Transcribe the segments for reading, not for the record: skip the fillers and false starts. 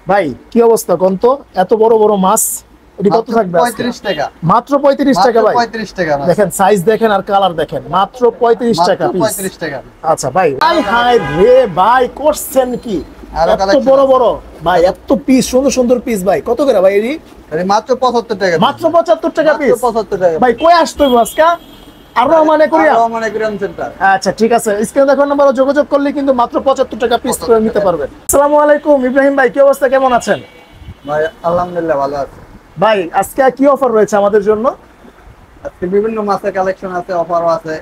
ভাই কি অবস্থা কোন তো? এত বড় বড় মাছ এটি কত থাকবে? 35 টাকা। মাত্র 35 টাকা ভাই। 35 টাকা মাছ। দেখেন সাইজ দেখেন আর কালার দেখেন, মাত্র 35 টাকা পিস। 35 টাকা। আচ্ছা ভাই, হাই হাই রে ভাই, করছেন কি আরো এত collection বড় আছে। বড় ভাই, এত পিস, সুন্দর সুন্দর পিস ভাই। কত করে ভাই এটি? মাত্র 75 টাকা। মাত্র 75 টাকা পিস। 75 টাকা ভাই কই আসতো আজকে? আর রহমানে করিয়া। রহমানে কুরিয়ান সেন্টার। আচ্ছা ঠিক আছে, স্ক্রিনে দেখার নাম্বারে যোগাযোগ করলে কিন্তু মাত্র 75 টাকা পিস করে নিতে পারবেন। আসসালামু আলাইকুম ইব্রাহিম ভাই, কি অবস্থা, কেমন আছেন? ভাই আলহামদুলিল্লাহ ভালো আছি। ভাই আজকে কি অফার রয়েছে আমাদের জন্য? আজকে বিভিন্ন মাছের কালেকশন আছে, অফারও আছে।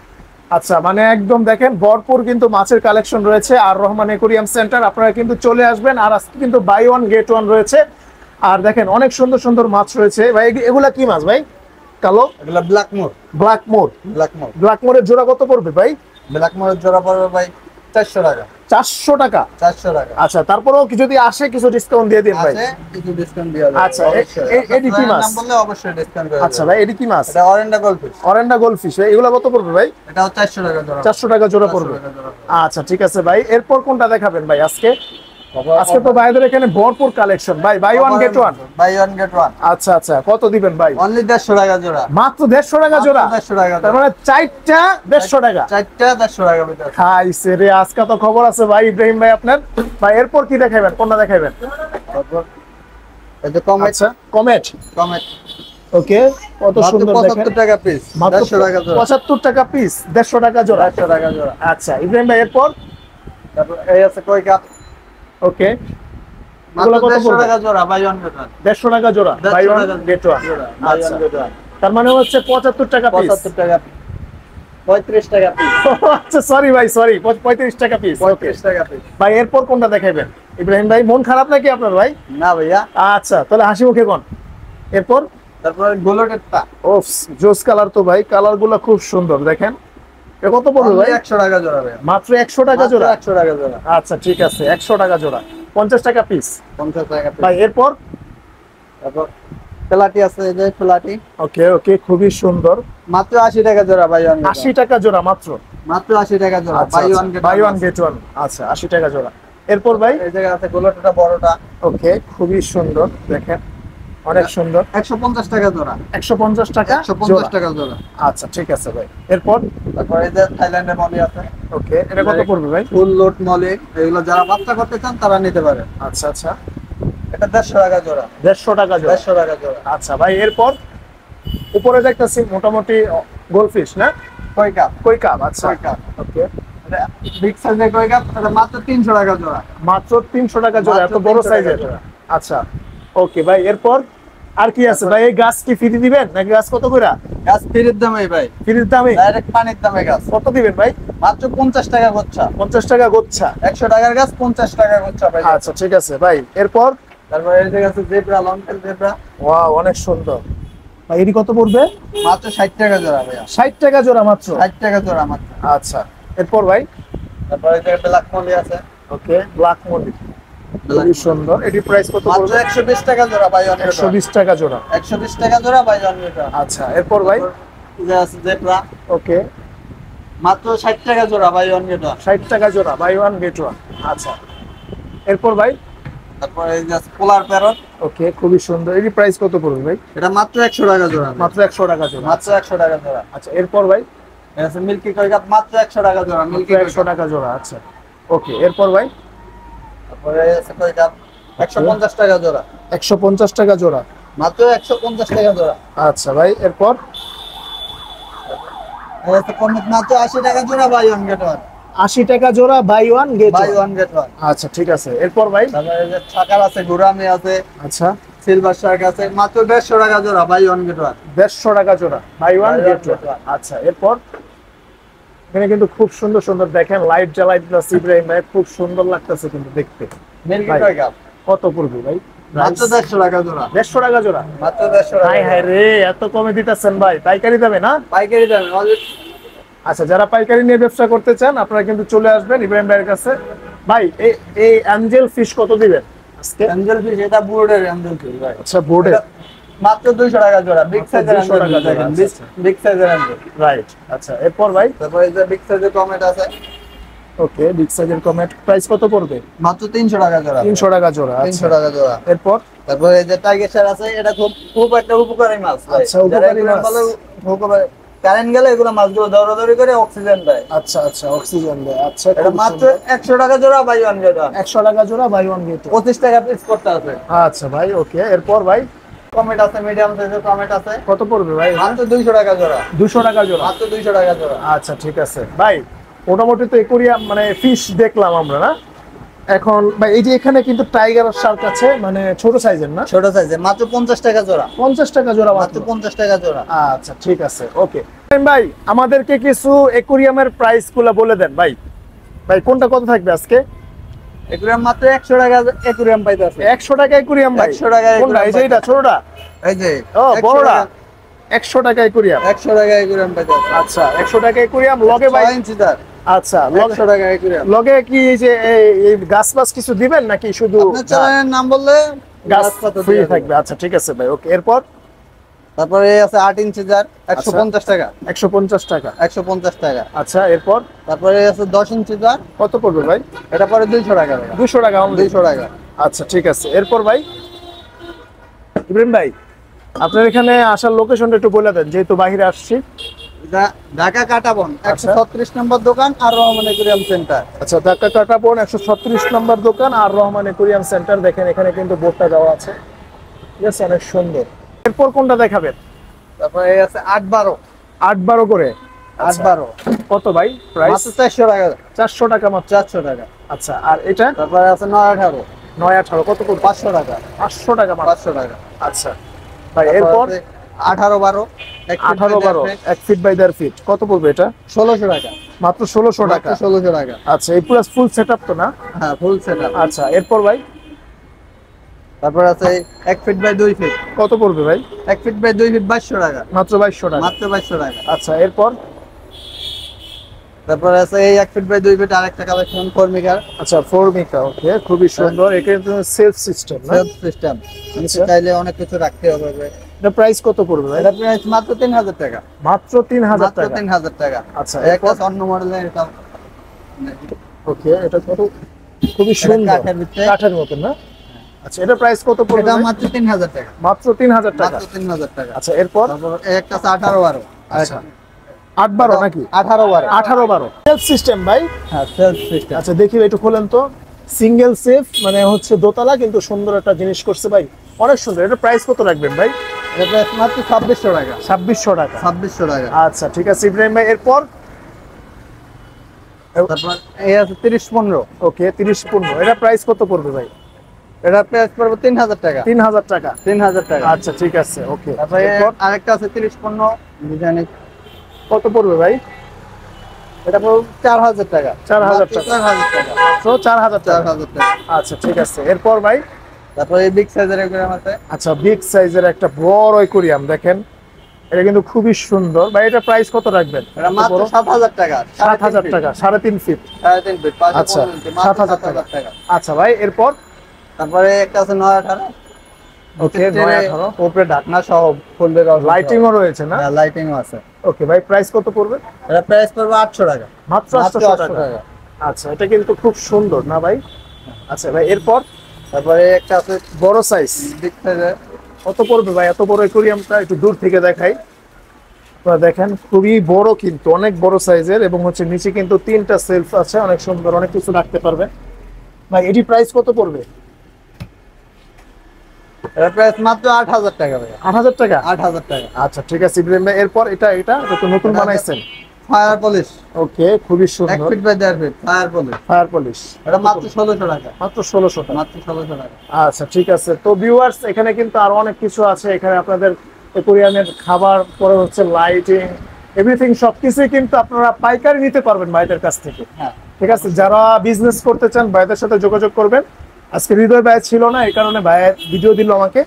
আচ্ছা মানে একদম দেখেন ভরপুর কিন্তু মাছের কালেকশন রয়েছে আর রহমান একুরিয়াম সেন্টার, আপনারা কিন্তু চলে আসবেন। আর আজকে কিন্তু বাই ওয়ান গেট ওয়ান রয়েছে। আর দেখেন অনেক সুন্দর সুন্দর মাছ রয়েছে ভাই। এগুলা কি মাছ ভাই? কালো এগুলা ব্ল্যাক মোর। ব্ল্যাক মোর। ব্ল্যাক মোর। ব্ল্যাক মোরের জোড়া কত পড়বে ভাই? ব্ল্যাক মোরের জোড়া পড়বে ভাই 400 টাকা। 400 টাকা। 400 টাকা। আচ্ছা তারপরেও যদি আসে কিছু ডিসকাউন্ট দিয়ে দিন ভাই। আছে কিছু ডিসকাউন্ট দেওয়া যাবে। আচ্ছা, অবশ্যই। এডি কি মাছ? নাম বললে অবশ্যই ডিসকাউন্ট করে আচ্ছা ভাই, এডি কি মাছ? এটা অরেন্ডা গোল্ডফিশ। অরেন্ডা গোল্ডফিশ। এগুলা কত পড়বে ভাই? এটাও 400 টাকা জোড়া। 400 টাকা জোড়া পড়বে। আচ্ছা ঠিক আছে ভাই, এরপর কোনটা দেখাবেন ভাই আজকে? আজকে তো ভাইদের এখানে ভরপুর কালেকশন ভাই, buy one get one. Buy one get one. আচ্ছা আচ্ছা, কত দিবেন ভাই? অনলি 150 টাকা জোড়া। মাত্র 150 টাকা জোড়া। 150 টাকা। তার মানে চারটা 150 টাকা। চারটা 150 টাকা ভিতরে। খাইছে রে, আজকে তো খবর আছে ভাই ইব্রাহিম ভাই আপনার। ভাই এরপর কি দেখাবেন, কোনটা দেখাবেন? তারপর এই যে কমেট। আচ্ছা কমেট। কমেট। ওকে, কত সুন্দর দেখেন। 75 টাকা পিস। মাত্র 150 টাকা জোড়া। 75 টাকা পিস, 150 টাকা জোড়া। 150 টাকা জোড়া। আচ্ছা ইব্রাহিম ভাই এরপর? তারপর এই আছে কই কাপ। ওকে, মাত্র 150 টাকা জোড়া বাই ওয়ান গেট ওয়ান। 150 টাকা জোড়া, buy one get one. Buy one get one. তার মানে হচ্ছে 75 টাকা পিস। 75 টাকা। 35 টাকা পিস। আচ্ছা সরি ভাই, সরি, 35 টাকা পিস। 35 টাকা পিস। ভাই এরপর কোনটা দেখাবেন ইব্রাহিম ভাই? মন খারাপ নাকি আপনার ভাই? না ভাইয়া। আচ্ছা তাহলে হাসি মুখে কোন। এরপর তারপর গোলটেরটা। ওফ, জোস কালার তো ভাই, কালার গুলো খুব সুন্দর দেখেন। এ কত পড়বে ভাই? 100 টাকা জোড়া ভাইয়া। মাত্র 100 টাকা জোড়া। 100 টাকা জোড়া। আচ্ছা ঠিক আছে, 100 টাকা জোড়া, 50 টাকা পিস। 50 টাকা পিস। ভাই এরপর? তারপর প্লাটি আছে, এই যে প্লাটি। ওকে ওকে, খুবই সুন্দর। মাত্র 80 টাকা জোড়া বাই ওয়ান। 80 টাকা জোড়া মাত্র। মাত্র 80 টাকা জোড়া আচ্ছা, buy one get buy one get one. আচ্ছা 80 টাকা জোড়া। এরপর ভাই? এই জায়গা আছে গোলটটা বড়টা। ওকে, খুবই সুন্দর দেখেন, অনেক সুন্দর। 150 টাকা জোড়া। 150 টাকা 150 টাকা জোড়া। আচ্ছা ঠিক আছে ভাই। এরপর? তারপর এই যে থাইল্যান্ডের মলি আছে। ওকে, এটা কত পড়বে ভাই? ফুল লোড মলি, এগুলো যারা বাচ্চা করতে চান তারা নিতে পারে। আচ্ছা আচ্ছা, এটা 150 টাকা জোড়া। 150 টাকা জোড়া। 150 টাকা জোড়া। আচ্ছা ভাই এরপর? উপরে দেখতেছি মোটামুটি গোল্ডফিশ না? কই কাপ। কই কাপ। আচ্ছা কই কাপ। ওকে, এটা বিগ সাইজের কই কাপ, এটা মাত্র 300 টাকা জোড়া। মাত্র 300 টাকা জোড়া, এত মাত্র বড় 300 টাকা সাইজের। জোড়া। আচ্ছা ওকে ভাই, এরপর আর কি আছে ভাই? এই গাছ কি ফ্রি দিবেন নাকি গাছ কত করে? গাছ ফ্রির দামে ভাই। ফ্রির দামে? ডাইরেক্ট পানির দামে গাছ। কত দিবেন ভাই? মাত্র 50 টাকা গোচ্ছা। 50 টাকা গোচ্ছা। 100 টাকার গাছ 50 টাকা গোচ্ছা ভাই। আচ্ছা ঠিক আছে ভাই। এরপর? তারপর এই জায়গা আছে zebra, long tail zebra. Wow, অনেক সুন্দর ভাই। এটি কত পড়বে? মাত্র 60 টাকা জোড়া ভাইয়া। 60 টাকা জোড়া মাত্র। 60 টাকা জোড়া মাত্র। আচ্ছা এরপর ভাই? তারপর এই জায়গা ব্ল্যাক মলি আছে। ওকে, ব্ল্যাক মলি, খুবই সুন্দর। এটি প্রাইস কত মাত্র পড়বে? 120 টাকা জোড়া বাই ওয়ান। 120 টাকা জোড়া। 120 টাকা জোড়া বাই ওয়ান মিটার। আচ্ছা এরপর ভাই? এই যে আছে জেব্রা। ওকে, মাত্র 60 টাকা জোড়া বাই ওয়ান মিটার। 60 টাকা জোড়া, বাই ওয়ান গেট ওয়ান। আচ্ছা এরপর ভাই? তারপর এই যে পোলার প্যারট। ওকে, খুবই সুন্দর। এটি প্রাইস কত পড়বে ভাই? এটা মাত্র 100 টাকা জোড়া। মাত্র 100 টাকা জোড়া। মাত্র 100 টাকা জোড়া। আচ্ছা এরপর ভাই? এই আছে মিল্কি কই কাপ, মাত্র 100 টাকা জোড়া। মাত্র মিল্কি 100 টাকা জোড়া। আচ্ছা ওকে, এরপর ভাই? তারপরে এই আছে কই কাপ 150 টাকা জোড়া। 150 টাকা জোড়া। মাত্র 150 টাকা জোড়া। আচ্ছা ভাই এরপর? এই আছে কমিট, মাত্র 80 টাকা জোড়া বাই ওয়ান গেট ওয়ান। 80 টাকা জোড়া, buy one get buy one. One get one. আচ্ছা ঠিক আছে। এরপর ভাই? তারপরে এই যে ছাকার আছে, গুরামি আছে, আচ্ছা সিলভার শার্ক আছে, মাত্র 150 টাকা জোড়া বাই ওয়ান গেট ওয়ান। 150 টাকা জোড়া, buy one Buy one, get get one. one। আচ্ছা এরপর? এখানে কিন্তু খুব সুন্দর সুন্দর দেখেন লাইট জ্বালাই দিতেছে ইব্রাহিম ভাই, খুব সুন্দর লাগতেছে কিন্তু দেখতে। মিল্কি ভাই, কই কাপ কত পড়বে ভাই? মাত্র 150 টাকা জোড়া। 150 টাকা জোড়া। মাত্র 150 টাকা। হাই হাই রে, এত কমে দিতেছেন ভাই, পাইকারি দামে না? পাইকারি দাম অলরেডি। আচ্ছা, যারা পাইকারি নিয়ে ব্যবসা করতে চান আপনারা কিন্তু চলে আসবেন ইব্রাহিম ভাইয়ের কাছে। ভাই এই অ্যাঞ্জেল ফিশ কত দিবেন আজকে? অ্যাঞ্জেল ফিশ, এটা বোর্ডের অ্যাঞ্জেল ফিশ ভাই। আচ্ছা বোর্ডে এটা মাত্র 200 টাকা জোড়া। বিগ সাইজের 200 টাকা অ্যাঞ্জেল জোড়া। দেখেন, বিগ সাইজের অ্যাঞ্জেল। রাইট। আচ্ছা এরপর ভাই? তারপরে এই যে বিগ সাইজের কমেট আছে। ওকে, বিগ সাইজের কমেট প্রাইস কত পড়বে? মাত্র 300 টাকা জোড়া। 300 টাকা জোড়া। 300 টাকা জোড়া। এরপর তারপরে এই যে টাইগার শার্ক আছে, এটা খুব খুব একটা উপকারী মাছ ভাই। আচ্ছা, উপকারী মাছ। উপকারী, কারেন্ট গেলে এগুলো মাছগুলো দৌড়াদৌড়ি করে অক্সিজেন দেয়। আচ্ছা আচ্ছা, অক্সিজেন দেয়। আচ্ছা, এটা মাত্র 100 টাকা জোড়া, বাই ওয়ান গেট ওয়ান। 100 টাকা জোড়া, বাই ওয়ান গেট 25 টাকা পিস করতে আছে। আচ্ছা ভাই, ওকে। এরপর ভাই কমেট আছে, মিডিয়াম সাইজের কমেট আছে। কত পড়বে ভাই? মাত্র 200 টাকা জোড়া। 200 টাকা জোড়া। মাত্র 200 টাকা জোড়া। আচ্ছা, ঠিক আছে ভাই। মোটামুটি তো একুরিয়াম মানে ফিশ দেখলাম আমরা, না? এখন ভাই এই যে এখানে কিন্তু টাইগার শার্ক আছে, মানে ছোট সাইজের, না? ছোট সাইজের মাত্র 50 টাকা জোড়া। 50 টাকা জোড়া মাত্র মাত্র। 50 টাকা জোড়া। আচ্ছা, ঠিক আছে, ওকে। ভাই আমাদেরকে কিছু একুরিয়ামের প্রাইস গুলো বলে দেন ভাই। ভাই কোনটা কত থাকবে আজকে? একুরিয়াম মাত্র 100 টাকা একুরিয়াম পাইতেছে। 100 টাকা একুরিয়াম ভাই? 100 টাকা কোনটা? এই যে এটা ছোটটা? এই যে ও 100 বড়টা। টাকা। 100 টাকা একুরিয়াম। 100 টাকা একুরিয়াম পাইতেছে। আচ্ছা, 100 টাকা একুরিয়াম লগে ভাই। 6 ইঞ্চি তার। আচ্ছা, লগে 100 টাকা একুরিয়াম। লগে কি এই যে এই গাছ বাছ কিছু দিবেন নাকি শুধু আপনার চ্যানেলের নাম বললে গাছ পাতা ফ্রি দিয়ে থাকবে? আচ্ছা, ঠিক আছে ভাই, ওকে। এরপর তারপরে এই আছে 8 ইঞ্চি জার, 150 টাকা। 150 টাকা। 150 টাকা। আচ্ছা, এরপর তারপরে এই আছে 10 ইঞ্চি জার, কত পড়বে ভাই? এটা পরে 200 টাকা ভাইয়া। 200 টাকা only? 200 টাকা। আচ্ছা, ঠিক আছে। এরপর ভাই ইব্রাহিম ভাই, আপনার এখানে আসার লোকেশনটা একটু বলে দেন, যেহেতু বাইরে আসছি। এটা ঢাকা কাটাবন আচ্ছা। 136 নম্বর দোকান আর রহমান একুরিয়াম সেন্টার। আচ্ছা, ঢাকা কাটাবন 136 নম্বর দোকান আর রহমান একুরিয়াম সেন্টার। দেখেন এখানে কিন্তু বোর্ডটা দেওয়া আছে, ঠিক আছে, অনেক সুন্দর। এরপর কোনটা দেখাবেন? তারপরে এই আছে 8-12। 8-12 করে। 8-12 কত ভাই প্রাইস? মাত্র 400 টাকা। 400 টাকা মাত্র। 400 টাকা। আচ্ছা, আর এটা? তারপরে আছে 9-18। 9-18 কত পড়বে? 500 টাকা। 500 টাকা মাত্র। 500 টাকা। আচ্ছা ভাই, এরপর 18-12 18-12 1 ফিট বাই 1.5 ফিট কত পড়বে এটা? 1600 টাকা। মাত্র 1600 টাকা। 1600 টাকা। আচ্ছা, এই পুরো ফুল সেটআপ তো, না? হ্যাঁ, ফুল সেটআপ। আচ্ছা, এরপর ভাই তারপর আছে 1 ফিট বাই 2 ফিট। কত পড়বে ভাই? 1 ফিট বাই 2 ফিট 2200 টাকা। মাত্র 2200 টাকা। মাত্র 2200 টাকা। আচ্ছা, এরপর তারপরে আছে এই 1 ফিট বাই 2 ফিট আরেকটা কালেকশন ফর্মিকার। আচ্ছা, ফর্মিকা, ওকে, খুবই সুন্দর। এখানে তো সেলফ সিস্টেম, না? Self system. আচ্ছা। চাইলে অনেক কিছু রাখতে হবে। এটা প্রাইস কত পড়বে ভাই? এটা প্রাইস মাত্র 3000 টাকা। মাত্র 3000 মাত্র টাকা। 3000 টাকা। আচ্ছা, একটা এরপর অন্য মডেলের এটা ওকে, এটা কত? খুবই সুন্দর, কাঠের ভিতরে। কাঠের মতো, না? আচ্ছা, এটা প্রাইস কত পড়বে এটা ভাই? মাত্র 3000 টাকা। মাত্র 3000 টাকা। মাত্র 3000 টাকা। আচ্ছা, এরপর তারপর এই একটা আছে 18-12। আচ্ছা, 8-12 নাকি? 18-12। 18-12 সেলফ সিস্টেম ভাই? হ্যাঁ, সেলফ সিস্টেম। আচ্ছা, দেখি একটু খোলেন তো। সিঙ্গেল সেফ, মানে হচ্ছে দোতলা, কিন্তু সুন্দর একটা জিনিস করছে ভাই, অনেক সুন্দর। এটা প্রাইস কত রাখবেন ভাই? এটা প্রাইস মাত্র 2600 টাকা। 2600 টাকা। 2600 টাকা। আচ্ছা, ঠিক আছে ইব্রাহিম ভাই, এরপর? তারপর এই আছে 30-15। ওকে, 30-15 এটা প্রাইস কত পড়বে ভাই? এটা প্রাইস পড়বে 3000 টাকা। 3000 টাকা। 3000 টাকা। আচ্ছা, ঠিক আছে, ওকে। তারপরে এরপর আরেকটা আছে 30-15 ডিজাইনের। কত পড়বে ভাই? এটা পড়বে 4000 টাকা। 4000 টাকা। 4000 টাকা। তো 4000 টাকা। 4000 টাকা। আচ্ছা, ঠিক আছে, এরপর ভাই? তারপরে এই বিগ সাইজের এগুলো আছে। আচ্ছা, বিগ সাইজের একটা বড় অ্যাকুরিয়াম, দেখেন এটা কিন্তু খুবই সুন্দর ভাই। এটা প্রাইস কত রাখবেন? এটা মাত্র 7000 টাকা। 7000 টাকা, 3.5 ফিট। 3.5 ফিট। আচ্ছা, 7000 7000 টাকা। আচ্ছা ভাই, এরপর? তারপরে একটা আছে 9-18। ওকে, 9-18 উপরে ঢাকনা সহ ফোল্ডের লাইটিংও রয়েছে, না? লাইটিংও আছে। ওকে ভাই, প্রাইস কত পড়বে? এটা প্রাইস পড়বে 800 টাকা। মাত্র 800 টাকা। আচ্ছা, এটা কিন্তু খুব সুন্দর, না ভাই? আচ্ছা ভাই, এরপর? তারপরে একটা আছে বড় সাইজ, বিগ সাইজের। কত পড়বে ভাই? এত বড় অ্যাকুরিয়ামটা একটু দূর থেকে দেখাই। আপনারা দেখেন খুবই বড়, কিন্তু অনেক বড় সাইজের, এবং হচ্ছে নিচে কিন্তু 3টা সেলফ আছে, অনেক সুন্দর, অনেক কিছু রাখতে পারবেন ভাই। এটি প্রাইস কত পড়বে? এটা প্রাইস মাত্র 8000 টাকা ভাই। 8000 টাকা। 8000 টাকা। আচ্ছা, ঠিক আছে ইব্রাহিম ভাই, এরপর? এটা তো নতুন বানাইছেন। Fire polish. ওকে, খুবই 1 সুন্দর। Feet by 1.5 feet fire polish. Fire polish. এটা মাত্র 1600 টাকা। মাত্র 1600 টাকা। মাত্র 1600 টাকা। আচ্ছা, ঠিক আছে। তো ভিউয়ার্স, এখানে কিন্তু আরো অনেক কিছু আছে। এখানে আপনাদের অ্যাকুরিয়ামের খাবার, পরে হচ্ছে লাইটিং, এভরিথিং সবকিছুই কিন্তু আপনারা পাইকারি নিতে পারবেন ভাইদের কাছ থেকে। হ্যাঁ, ঠিক আছে, যারা বিজনেস করতে চান ভাইদের সাথে যোগাযোগ করবেন। আজকে হৃদয় ভাই ছিল না, এই কারণে ভাইয়ের ভিডিও দিল আমাকে।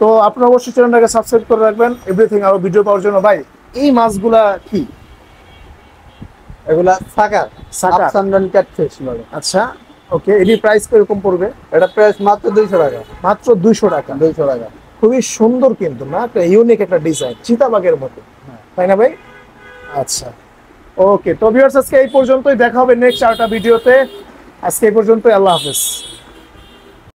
তো আপনারা অবশ্যই চ্যানেলটাকে সাবস্ক্রাইব করে রাখবেন এভরিথিং আরো ভিডিও পাওয়ার জন্য। ভাই এই মাছগুলা কি? এগুলা সাকার। সাকার। আপসান্ডন ক্যাটফিশ বলে। আচ্ছা, ওকে, এটি প্রাইস কিরকম পড়বে? এটা প্রাইস মাত্র 200 টাকা। মাত্র 200 টাকা। 200 টাকা। খুবই সুন্দর কিন্তু, না? একটা ইউনিক একটা ডিজাইন, চিতাবাগের মতো, তাই না ভাই? আচ্ছা, ওকে, তো ভিউয়ার্স আজকে এই পর্যন্তই, দেখা হবে নেক্সট আরেকটা ভিডিওতে। আজকে এই পর্যন্তই, আল্লাহ হাফেজ।